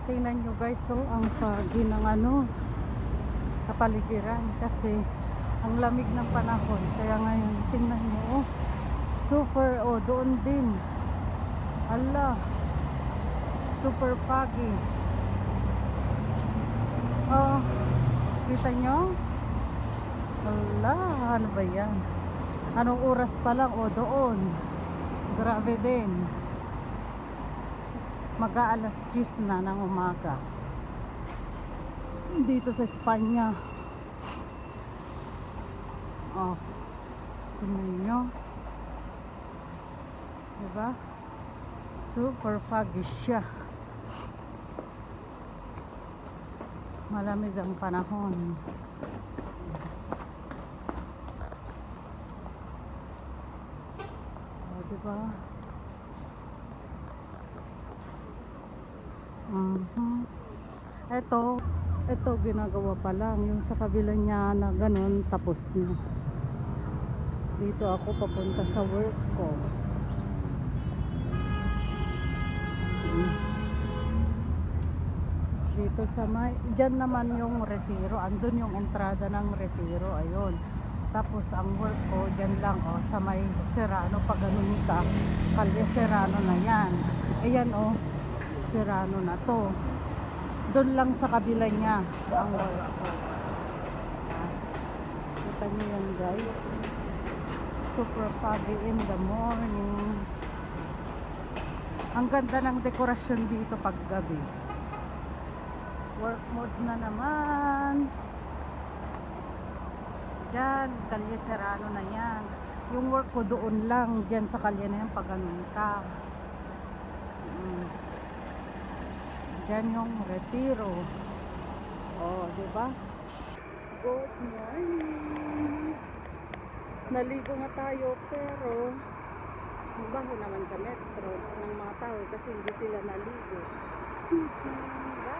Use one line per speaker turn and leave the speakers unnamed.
tingnan nyo guys, so ang foggy ng ano, kapaligiran kasi ang lamig ng panahon. Kaya ngayon, tingnan nyo, oh, super, oh, doon din. Ala, super foggy. Oh, kita nyo? Ala, ano ba yan? Anong oras pa lang? O, doon. Grabe din. Mag-aalas 10 na ng umaga. Dito sa Espanya. Oh, tingnan nyo. Diba? Super foggy siya. Malamig ang panahon. Oh, diba? Ito ginagawa pa lang. Yung sa kabila niya na ganun, tapos na. Dito ako papunta sa work ko. Dito sa may, dyan naman yung Retiro, andun yung entrada ng Retiro, ayun. Tapos ang work ko dyan lang, oh, sa may Serrano, pag ganun ka, Kalye Serrano na yan. Ayan, oh, Serrano na to. Doon lang sa kabila niya ang work ko. Kita niyo yan guys, super foggy in the morning. Ang ganda ng dekorasyon dito pag gabi. Work mode na naman. Diyan, Kalye Serrano na yan. Yung work ko doon lang, diyan sa kalye na yan, pag ganun ka. Diyan yung Retiro. Oh, diba? Good morning. Naligo nga tayo, pero baho naman sa metro ng mga tao kasi hindi sila naligo. Bye!